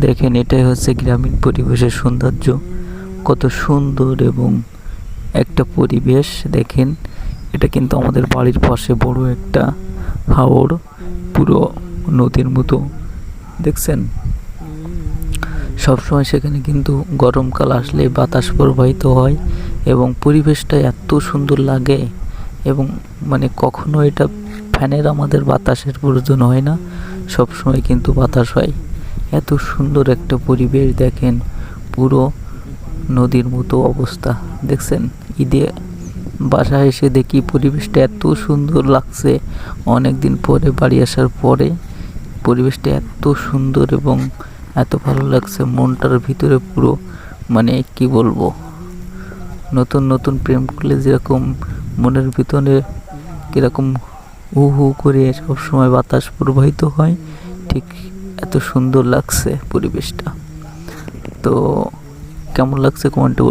দেখেন এটাই হচ্ছে গ্রামীণ পরিবেশের সৌন্দর্য, কত সুন্দর এবং একটা পরিবেশ। দেখেন এটা কিন্তু আমাদের বাড়ির পাশে বড় একটা হাওর, পুরো নদীর মতো, দেখছেন। সবসময় সেখানে কিন্তু গরমকাল আসলে বাতাস প্রবাহিত হয় এবং পরিবেশটা এত সুন্দর লাগে এবং মানে কখনো এটা ফ্যানের আমাদের বাতাসের প্রয়োজন হয় না, সবসময় কিন্তু বাতাস হয়। এত সুন্দর একটা পরিবেশ দেখেন, পুরো নদীর মতো অবস্থা, দেখছেন। ঈদে বাসায় এসে দেখি পরিবেশটা এত সুন্দর লাগছে, অনেক দিন পরে বাড়ি আসার পরে পরিবেশটা এত সুন্দর এবং এত ভালো লাগছে, মনটার ভিতরে পুরো মানে কি বলবো, নতুন নতুন প্রেম করলে যেরকম মনের ভিতরে কীরকম হু হু করে সবসময় বাতাস প্রবাহিত হয়, ঠিক এত সুন্দর লাগছে পরিবেশটা। তো কেমন লাগছে কমেন্টে